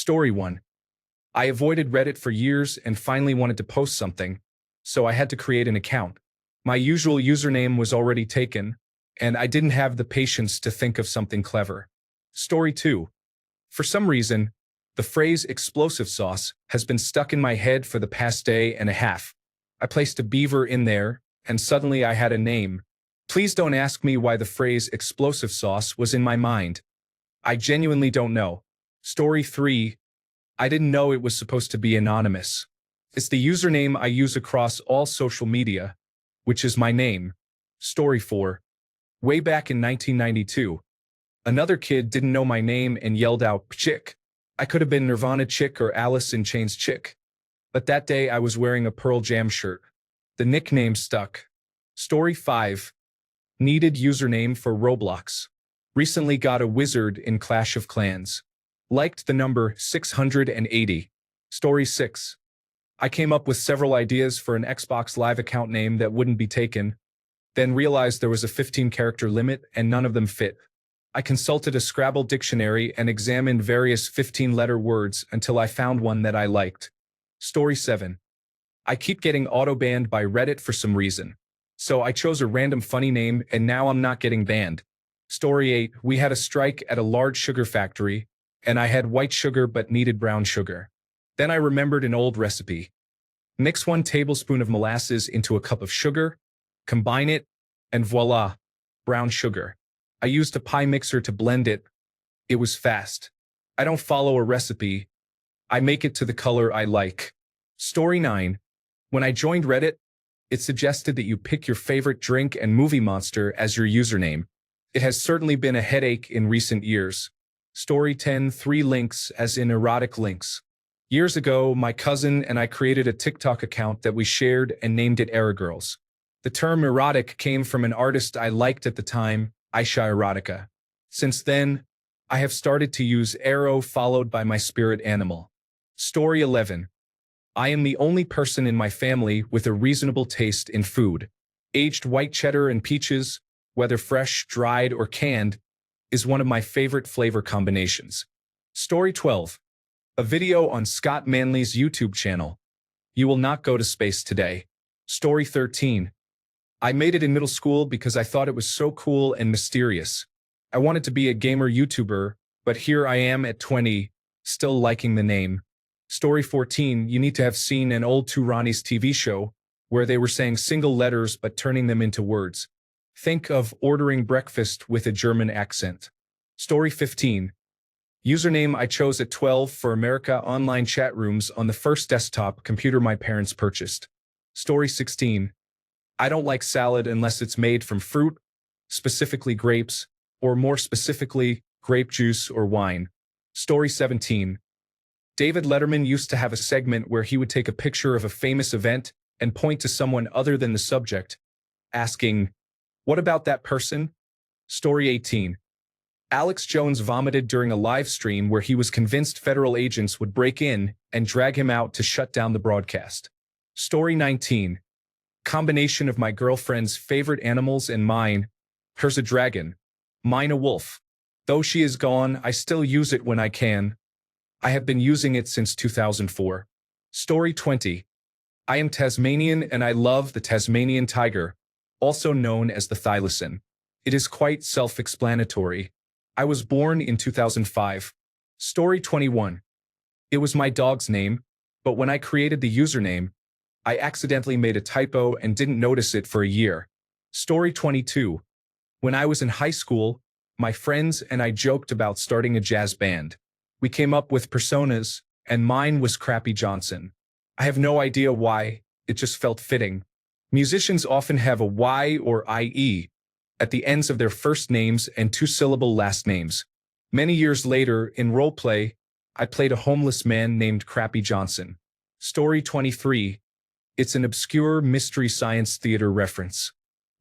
Story 1. I avoided Reddit for years and finally wanted to post something, so I had to create an account. My usual username was already taken, and I didn't have the patience to think of something clever. Story 2. For some reason, the phrase explosive sauce has been stuck in my head for the past day and a half. I placed a beaver in there, and suddenly I had a name. Please don't ask me why the phrase explosive sauce was in my mind. I genuinely don't know. Story 3. I didn't know it was supposed to be anonymous. It's the username I use across all social media, which is my name. Story 4. Way back in 1992, another kid didn't know my name and yelled out, "Chick." I could have been Nirvana Chick or Alice in Chains Chick. But that day I was wearing a Pearl Jam shirt. The nickname stuck. Story 5. Needed username for Roblox. Recently got a wizard in Clash of Clans. Liked the number 680. Story 6. I came up with several ideas for an Xbox Live account name that wouldn't be taken, then realized there was a 15-character limit and none of them fit. I consulted a Scrabble dictionary and examined various 15-letter words until I found one that I liked. Story 7. I keep getting auto-banned by Reddit for some reason, so I chose a random funny name and now I'm not getting banned. Story 8. We had a strike at a large sugar factory, and I had white sugar but needed brown sugar. Then I remembered an old recipe. Mix 1 tablespoon of molasses into a cup of sugar, combine it, and voila, brown sugar. I used a pie mixer to blend it. It was fast. I don't follow a recipe. I make it to the color I like. Story 9. When I joined Reddit, it suggested that you pick your favorite drink and movie monster as your username. It has certainly been a headache in recent years. Story 10. 3 links as in erotic links. Years ago, my cousin and I created a TikTok account that we shared and named it Era Girls. The term erotic came from an artist I liked at the time, Aisha Erotica. Since then, I have started to use arrow followed by my spirit animal. Story 11. I am the only person in my family with a reasonable taste in food. Aged white cheddar and peaches, whether fresh, dried, or canned, is one of my favorite flavor combinations. Story 12. A video on Scott Manley's YouTube channel. You will not go to space today. Story 13. I made it in middle school because I thought it was so cool and mysterious. I wanted to be a gamer YouTuber, but here I am at 20, still liking the name. Story 14. You need to have seen an old Two Ronnies TV show where they were saying single letters but turning them into words. Think of ordering breakfast with a German accent. Story 15. Username I chose at 12 for America online chat rooms on the first desktop computer my parents purchased. Story 16. I don't like salad unless it's made from fruit, specifically grapes, or more specifically, grape juice or wine. Story 17. David Letterman used to have a segment where he would take a picture of a famous event and point to someone other than the subject, asking, "What about that person?" Story 18. Alex Jones vomited during a live stream where he was convinced federal agents would break in and drag him out to shut down the broadcast. Story 19. Combination of my girlfriend's favorite animals and mine. Hers a dragon, mine a wolf. Though she is gone, I still use it when I can. I have been using it since 2004. Story 20. I am Tasmanian and I love the Tasmanian tiger, also known as the thylacine. It is quite self-explanatory. I was born in 2005. Story 21. It was my dog's name, but when I created the username, I accidentally made a typo and didn't notice it for a year. Story 22. When I was in high school, my friends and I joked about starting a jazz band. We came up with personas, and mine was Crappy Johnson. I have no idea why, it just felt fitting. Musicians often have a Y or IE at the ends of their first names and 2-syllable last names. Many years later, in roleplay, I played a homeless man named Crappy Johnson. Story 23. It's an obscure mystery science theater reference.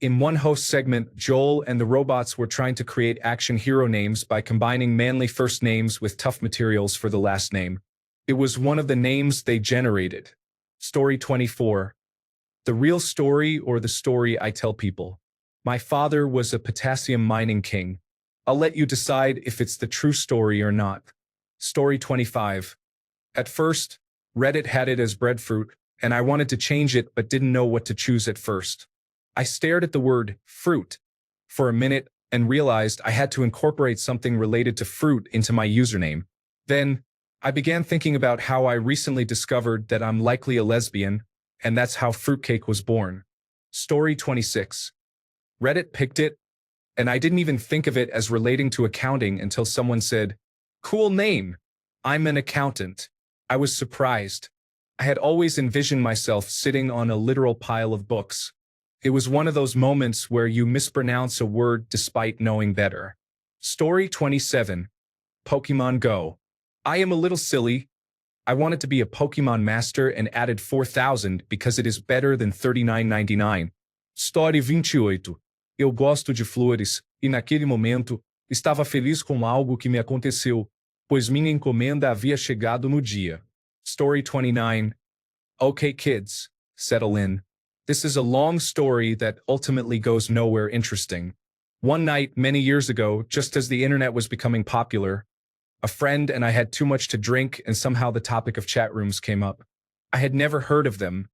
In one host segment, Joel and the robots were trying to create action hero names by combining manly first names with tough materials for the last name. It was one of the names they generated. Story 24. The real story or the story I tell people. My father was a potassium mining king. I'll let you decide if it's the true story or not. Story 25. At first, Reddit had it as breadfruit, and I wanted to change it but didn't know what to choose at first. I stared at the word fruit for a minute and realized I had to incorporate something related to fruit into my username. Then, I began thinking about how I recently discovered that I'm likely a lesbian, and that's how fruitcake was born. Story 26. Reddit picked it, and I didn't even think of it as relating to accounting until someone said, "Cool name. I'm an accountant." I was surprised. I had always envisioned myself sitting on a literal pile of books. It was one of those moments where you mispronounce a word despite knowing better. Story 27. Pokemon Go. I am a little silly. I wanted to be a Pokemon master and added 4,000 because it is better than 39,99. Story 28. Eu gosto de flores, e naquele momento, estava feliz com algo que me aconteceu, pois minha encomenda havia chegado no dia. Story 29. Okay kids, settle in. This is a long story that ultimately goes nowhere interesting. One night, many years ago, just as the internet was becoming popular, a friend and I had too much to drink and somehow the topic of chat rooms came up. I had never heard of them.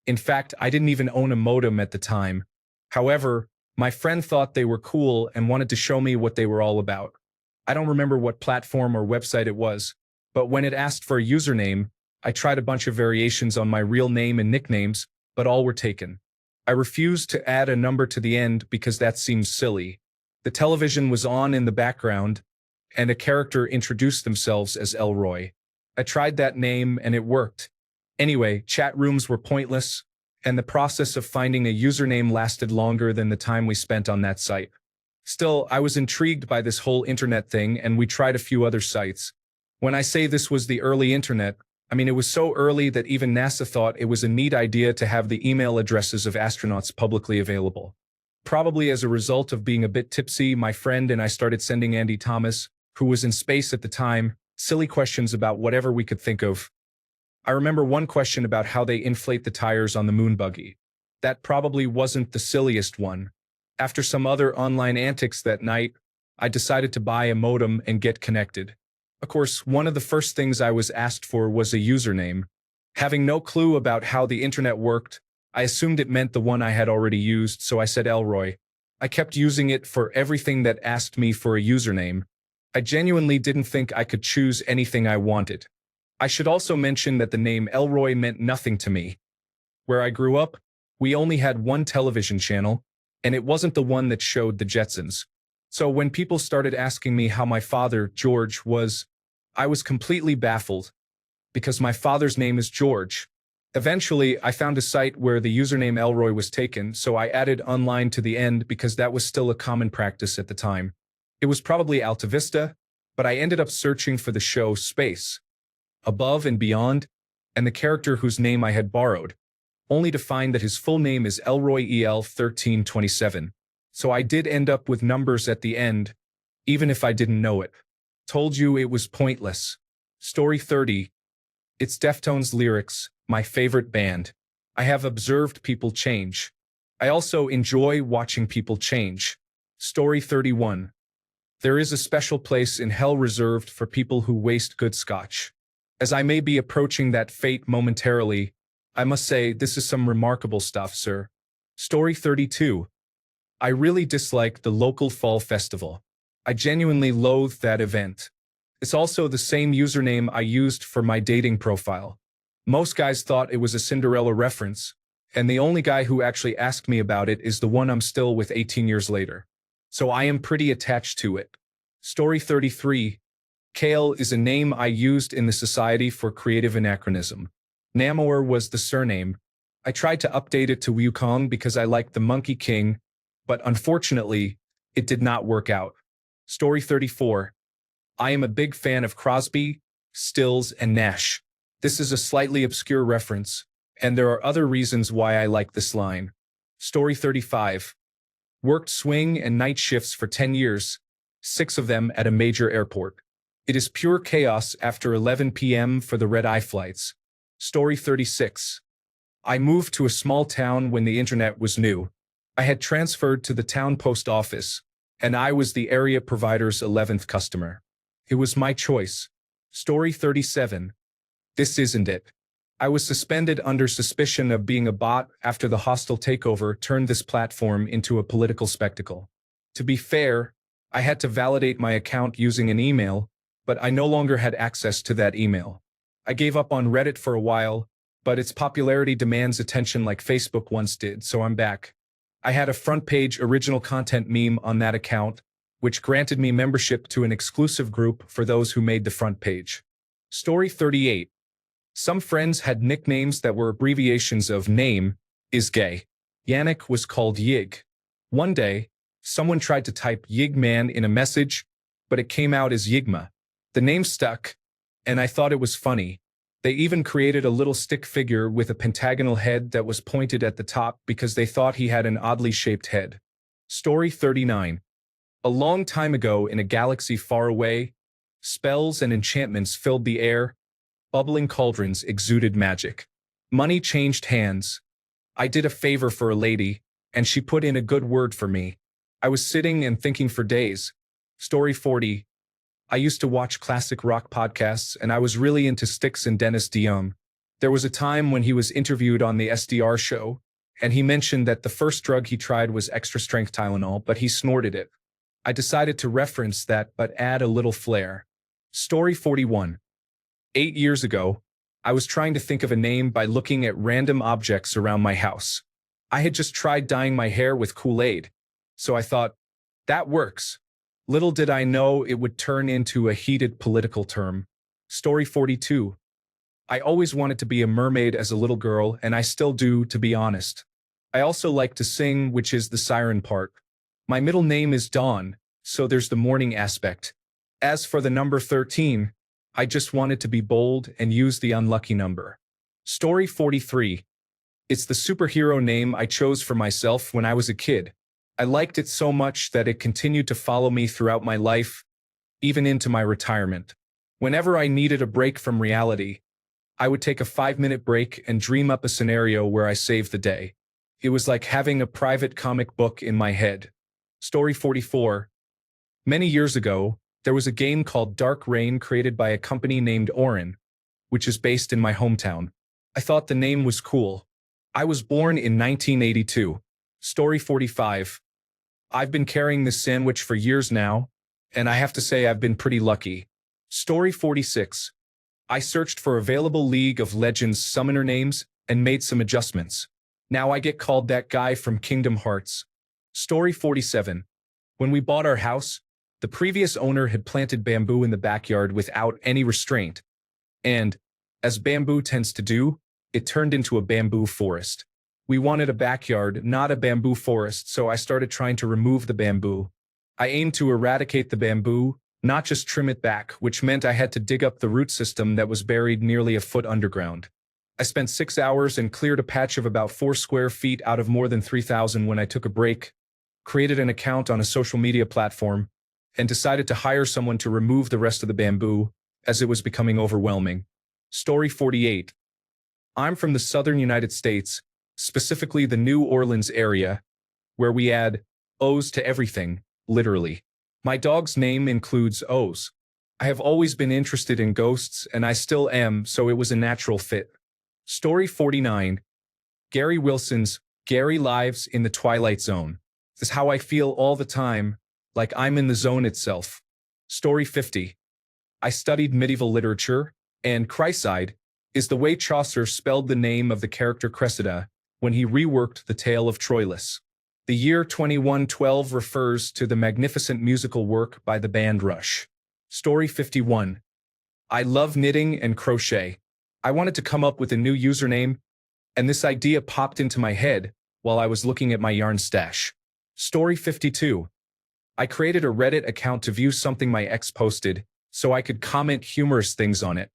In fact, I didn't even own a modem at the time. However, my friend thought they were cool and wanted to show me what they were all about. I don't remember what platform or website it was, but when it asked for a username, I tried a bunch of variations on my real name and nicknames, but all were taken. I refused to add a number to the end because that seemed silly. The television was on in the background, and a character introduced themselves as Elroy. I tried that name and it worked. Anyway, chat rooms were pointless, and the process of finding a username lasted longer than the time we spent on that site. Still, I was intrigued by this whole internet thing, and we tried a few other sites. When I say this was the early internet, I mean it was so early that even NASA thought it was a neat idea to have the email addresses of astronauts publicly available. Probably as a result of being a bit tipsy, my friend and I started sending Andy Thomas, who was in space at the time, silly questions about whatever we could think of. I remember one question about how they inflate the tires on the moon buggy. That probably wasn't the silliest one. After some other online antics that night, I decided to buy a modem and get connected. Of course, one of the first things I was asked for was a username. Having no clue about how the internet worked, I assumed it meant the one I had already used, so I said Elroy. I kept using it for everything that asked me for a username. I genuinely didn't think I could choose anything I wanted. I should also mention that the name Elroy meant nothing to me. Where I grew up, we only had one television channel, and it wasn't the one that showed the Jetsons. So when people started asking me how my father, George, was, I was completely baffled, because my father's name is George. Eventually, I found a site where the username Elroy was taken, so I added online to the end because that was still a common practice at the time. It was probably Alta Vista, but I ended up searching for the show Space, Above and Beyond, and the character whose name I had borrowed, only to find that his full name is Elroy EL 1327. So I did end up with numbers at the end, even if I didn't know it. Told you it was pointless. Story 30. It's Deftones lyrics, my favorite band. I have observed people change. I also enjoy watching people change. Story 31. There is a special place in hell reserved for people who waste good scotch. As I may be approaching that fate momentarily, I must say this is some remarkable stuff, sir. Story 32. I really dislike the local fall festival. I genuinely loathe that event. It's also the same username I used for my dating profile. Most guys thought it was a Cinderella reference, and the only guy who actually asked me about it is the one I'm still with 18 years later. So I am pretty attached to it. Story 33. Kale is a name I used in the Society for Creative Anachronism. Namor was the surname. I tried to update it to Wukong because I liked the Monkey King, but unfortunately, it did not work out. Story 34. I am a big fan of Crosby, Stills, and Nash. This is a slightly obscure reference, and there are other reasons why I like this line. Story 35. Worked swing and night shifts for 10 years, 6 of them at a major airport. It is pure chaos after 11 p.m. for the red-eye flights. Story 36. I moved to a small town when the internet was new. I had transferred to the town post office, and I was the area provider's 11th customer. It was my choice. Story 37. This isn't it. I was suspended under suspicion of being a bot after the hostile takeover turned this platform into a political spectacle. To be fair, I had to validate my account using an email, but I no longer had access to that email. I gave up on Reddit for a while, but its popularity demands attention like Facebook once did, so I'm back. I had a front-page original content meme on that account, which granted me membership to an exclusive group for those who made the front page. Story 38. Some friends had nicknames that were abbreviations of name is gay. Yannick was called Yig. One day, someone tried to type Yigman in a message, but it came out as Yigma. The name stuck, and I thought it was funny. They even created a little stick figure with a pentagonal head that was pointed at the top because they thought he had an oddly shaped head. Story 39. A long time ago in a galaxy far away, spells and enchantments filled the air, bubbling cauldrons exuded magic. Money changed hands. I did a favor for a lady, and she put in a good word for me. I was sitting and thinking for days. Story 40. I used to watch classic rock podcasts, and I was really into Styx and Dennis DeYoung. There was a time when he was interviewed on the SDR show, and he mentioned that the first drug he tried was extra-strength Tylenol, but he snorted it. I decided to reference that but add a little flair. Story 41. 8 years ago, I was trying to think of a name by looking at random objects around my house. I had just tried dyeing my hair with Kool-Aid, so I thought, that works. Little did I know it would turn into a heated political term. Story 42. I always wanted to be a mermaid as a little girl, and I still do, to be honest. I also like to sing, which is the siren part. My middle name is Dawn, so there's the morning aspect. As for the number 13, I just wanted to be bold and use the unlucky number. Story 43. It's the superhero name I chose for myself when I was a kid. I liked it so much that it continued to follow me throughout my life, even into my retirement. Whenever I needed a break from reality, I would take a 5-minute break and dream up a scenario where I saved the day. It was like having a private comic book in my head. Story 44. Many years ago, there was a game called Dark Rain created by a company named Orin, which is based in my hometown. I thought the name was cool. I was born in 1982. Story 45. I've been carrying this sandwich for years now, and I have to say I've been pretty lucky. Story 46. I searched for available League of Legends summoner names and made some adjustments. Now I get called that guy from Kingdom Hearts. Story 47. When we bought our house, the previous owner had planted bamboo in the backyard without any restraint, and, as bamboo tends to do, it turned into a bamboo forest. We wanted a backyard, not a bamboo forest, so I started trying to remove the bamboo. I aimed to eradicate the bamboo, not just trim it back, which meant I had to dig up the root system that was buried nearly a foot underground. I spent 6 hours and cleared a patch of about 4 square feet out of more than 3,000 when I took a break, created an account on a social media platform, and decided to hire someone to remove the rest of the bamboo, as it was becoming overwhelming. Story 48. I'm from the southern United States, specifically the New Orleans area, where we add O's to everything, literally. My dog's name includes O's. I have always been interested in ghosts, and I still am, so it was a natural fit. Story 49. Gary Wilson's Gary Lives in the Twilight Zone. This is how I feel all the time, like I'm in the zone itself. Story 50. I studied medieval literature, and Chrysaide is the way Chaucer spelled the name of the character Cressida when he reworked the tale of Troilus. The year 2112 refers to the magnificent musical work by the band Rush. Story 51. I love knitting and crochet. I wanted to come up with a new username, and this idea popped into my head while I was looking at my yarn stash. Story 52. I created a Reddit account to view something my ex posted, so I could comment humorous things on it.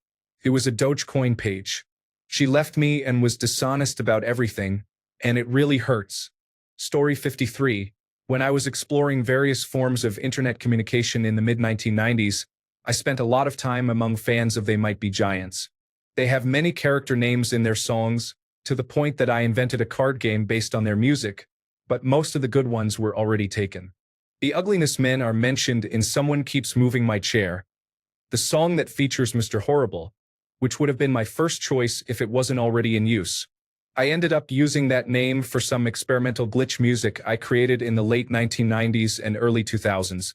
It was a Dogecoin page. She left me and was dishonest about everything, and it really hurts. Story 53. When I was exploring various forms of internet communication in the mid-1990s, I spent a lot of time among fans of They Might Be Giants. They have many character names in their songs, to the point that I invented a card game based on their music, but most of the good ones were already taken. The Ugliness Men are mentioned in Someone Keeps Moving My Chair. the song that features Mr. Horrible, which would have been my first choice if it wasn't already in use. I ended up using that name for some experimental glitch music I created in the late 1990s and early 2000s.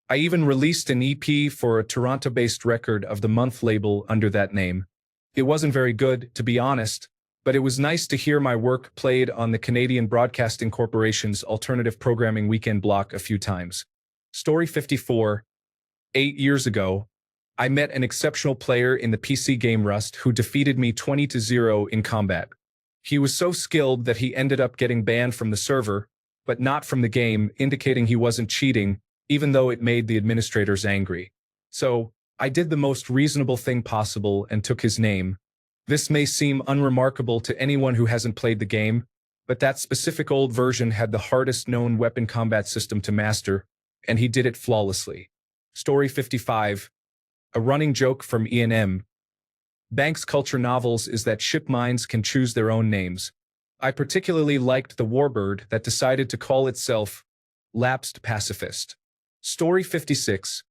I even released an EP for a Toronto-based Record of the Month label under that name. It wasn't very good, to be honest, but it was nice to hear my work played on the Canadian Broadcasting Corporation's alternative programming weekend block a few times. Story 54. 8 years ago, I met an exceptional player in the PC game Rust who defeated me 20-0 in combat. He was so skilled that he ended up getting banned from the server, but not from the game, indicating he wasn't cheating, even though it made the administrators angry. So, I did the most reasonable thing possible and took his name. This may seem unremarkable to anyone who hasn't played the game, but that specific old version had the hardest known weapon combat system to master, and he did it flawlessly. Story 55. A running joke from E&M. Banks' culture novels is that ship minds can choose their own names. I particularly liked the warbird that decided to call itself Lapsed Pacifist. Story 56.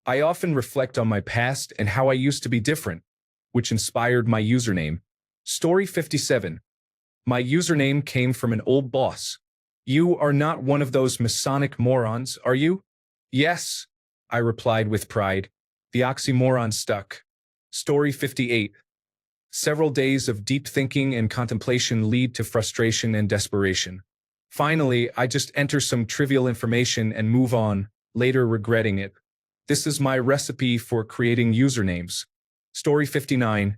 I often reflect on my past and how I used to be different, which inspired my username. Story 57. My username came from an old boss. You are not one of those Masonic morons, are you? Yes, I replied with pride. The oxymoron stuck. Story 58. Several days of deep thinking and contemplation lead to frustration and desperation. Finally, I just enter some trivial information and move on, later regretting it. This is my recipe for creating usernames. Story 59.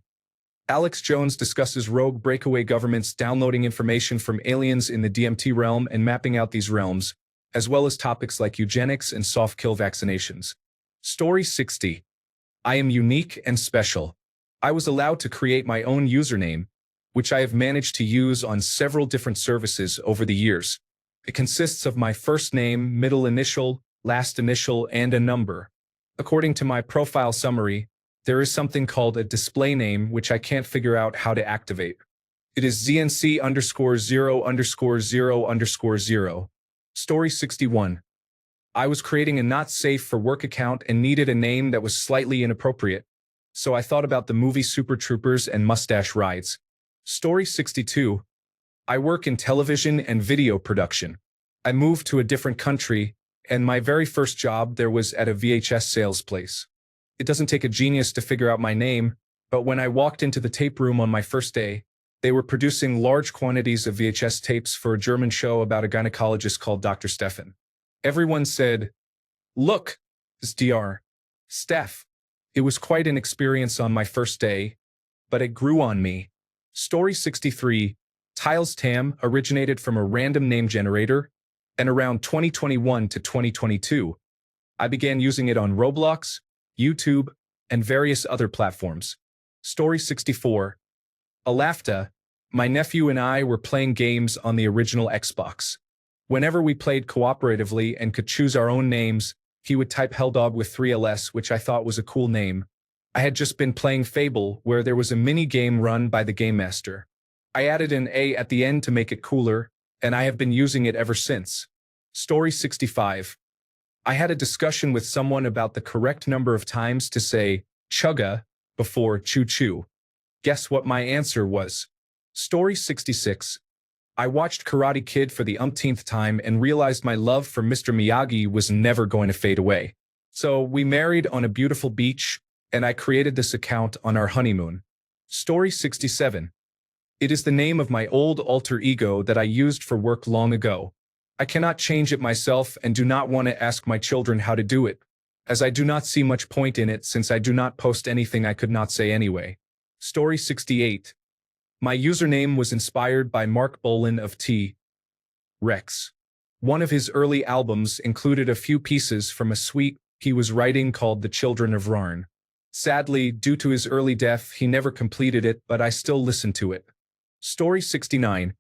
Alex Jones discusses rogue breakaway governments downloading information from aliens in the DMT realm and mapping out these realms, as well as topics like eugenics and soft kill vaccinations. Story 60. I am unique and special. I was allowed to create my own username, which I have managed to use on several different services over the years. It consists of my first name, middle initial, last initial, and a number. According to my profile summary, there is something called a display name which I can't figure out how to activate. It is ZNC_0_0_0_0. Story 61. I was creating a not safe for work account and needed a name that was slightly inappropriate, so I thought about the movie Super Troopers and Mustache Rides. Story 62. I work in television and video production. I moved to a different country, and my very first job there was at a VHS sales place. It doesn't take a genius to figure out my name, but when I walked into the tape room on my first day, they were producing large quantities of VHS tapes for a German show about a gynecologist called Dr. Stefan. Everyone said, "Look, it's Dr. Steph." It was quite an experience on my first day, but it grew on me. Story 63. Tiles Tam originated from a random name generator, and around 2021 to 2022, I began using it on Roblox, YouTube, and various other platforms. Story 64. Alafta, my nephew and I were playing games on the original Xbox. Whenever we played cooperatively and could choose our own names, he would type Helldog with 3LS, which I thought was a cool name. I had just been playing Fable, where there was a mini-game run by the Game Master. I added an A at the end to make it cooler, and I have been using it ever since. Story 65. I had a discussion with someone about the correct number of times to say chugga before choo-choo. Guess what my answer was? Story 66. I watched Karate Kid for the umpteenth time and realized my love for Mr. Miyagi was never going to fade away. So we married on a beautiful beach, and I created this account on our honeymoon. Story 67. It is the name of my old alter ego that I used for work long ago. I cannot change it myself and do not want to ask my children how to do it, as I do not see much point in it since I do not post anything I could not say anyway. Story 68. My username was inspired by Mark Bolan of T-Rex. One of his early albums included a few pieces from a suite he was writing called The Children of Rarn. Sadly, due to his early death, he never completed it, but I still listen to it. Story 69.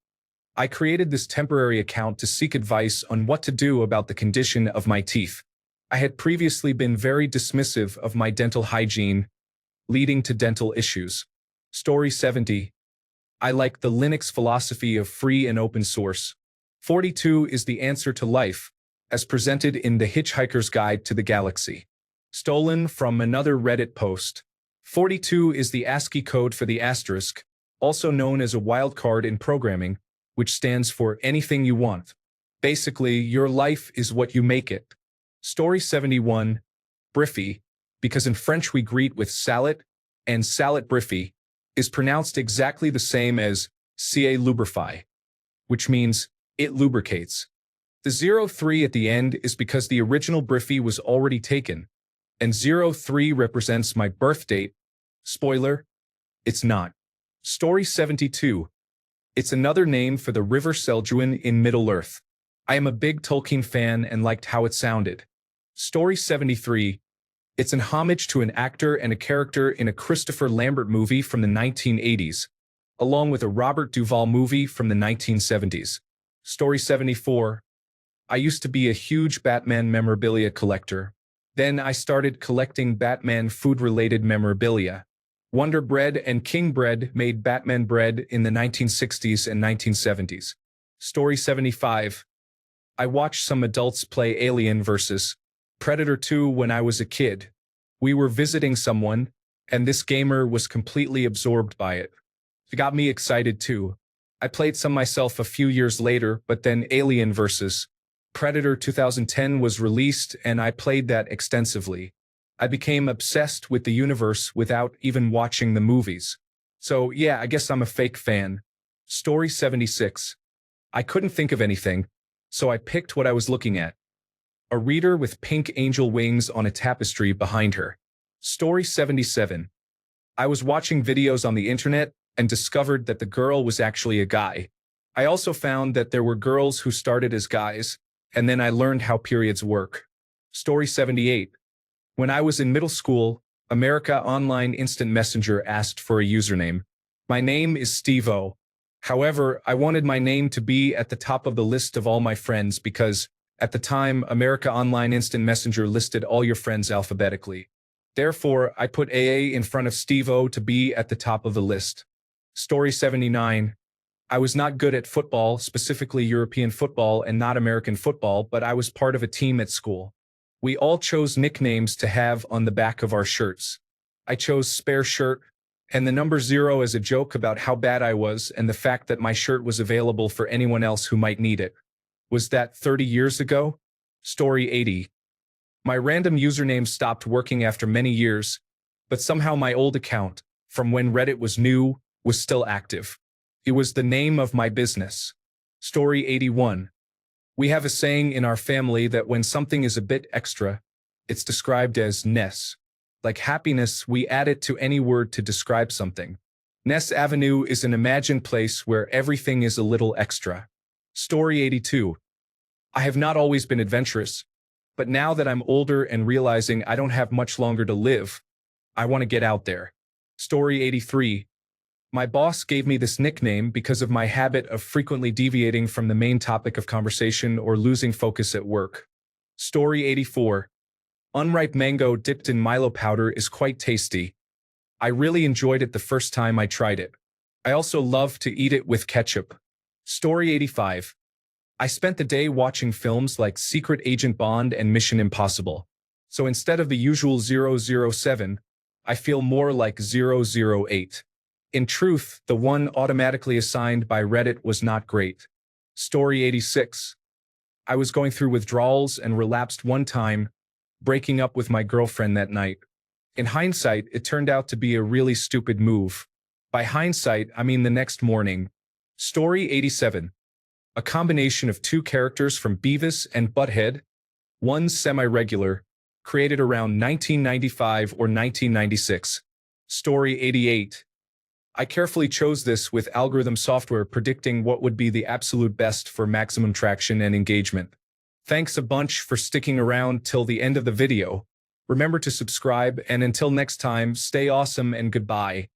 I created this temporary account to seek advice on what to do about the condition of my teeth. I had previously been very dismissive of my dental hygiene, leading to dental issues. Story 70. I like the Linux philosophy of free and open source. 42 is the answer to life, as presented in The Hitchhiker's Guide to the Galaxy. Stolen from another Reddit post. 42 is the ASCII code for the asterisk, also known as a wildcard in programming, which stands for anything you want. Basically, your life is what you make it. Story 71, Briffy, because in French we greet with salut, and salut Briffy is pronounced exactly the same as ca lubrify, which means it lubricates. The 03 at the end is because the original Briffy was already taken, and 03 represents my birth date. Spoiler, it's not. Story 72. It's another name for the River Seljuan in Middle-earth. I am a big Tolkien fan and liked how it sounded. Story 73. It's an homage to an actor and a character in a Christopher Lambert movie from the 1980s, along with a Robert Duvall movie from the 1970s. Story 74. I used to be a huge Batman memorabilia collector. Then I started collecting Batman food-related memorabilia. Wonder Bread and King Bread made Batman bread in the 1960s and 1970s. Story 75. I watched some adults play Alien vs. Predator 2 when I was a kid. We were visiting someone, and this gamer was completely absorbed by it. It got me excited too. I played some myself a few years later, but then Alien vs. Predator 2010 was released and I played that extensively. I became obsessed with the universe without even watching the movies. So yeah, I guess I'm a fake fan. Story 76. I couldn't think of anything, so I picked what I was looking at. A reader with pink angel wings on a tapestry behind her. Story 77. I was watching videos on the internet and discovered that the girl was actually a guy. I also found that there were girls who started as guys, and then I learned how periods work. Story 78. When I was in middle school, America Online Instant Messenger asked for a username. My name is Steve-O. However, I wanted my name to be at the top of the list of all my friends because, at the time, America Online Instant Messenger listed all your friends alphabetically. Therefore, I put AA in front of Steve-O to be at the top of the list. Story 79. I was not good at football, specifically European football and not American football, but I was part of a team at school. We all chose nicknames to have on the back of our shirts. I chose Spare Shirt and the number 0 as a joke about how bad I was and the fact that my shirt was available for anyone else who might need it. Was that 30 years ago? Story 80. My random username stopped working after many years, but somehow my old account, from when Reddit was new, was still active. It was the name of my business. Story 81. We have a saying in our family that when something is a bit extra, it's described as ness. Like happiness, we add it to any word to describe something. Ness Avenue is an imagined place where everything is a little extra. Story 82. I have not always been adventurous, but now that I'm older and realizing I don't have much longer to live, I want to get out there. Story 83. My boss gave me this nickname because of my habit of frequently deviating from the main topic of conversation or losing focus at work. Story 84. Unripe mango dipped in Milo powder is quite tasty. I really enjoyed it the first time I tried it. I also love to eat it with ketchup. Story 85. I spent the day watching films like Secret Agent Bond and Mission Impossible. So instead of the usual 007, I feel more like 008. In truth, the one automatically assigned by Reddit was not great. Story 86. I was going through withdrawals and relapsed one time, breaking up with my girlfriend that night. In hindsight, it turned out to be a really stupid move. By hindsight, I mean the next morning. Story 87. A combination of two characters from Beavis and Butthead, one semi-regular, created around 1995 or 1996. Story 88. I carefully chose this with algorithm software predicting what would be the absolute best for maximum traction and engagement. Thanks a bunch for sticking around till the end of the video. Remember to subscribe, and until next time, stay awesome and goodbye.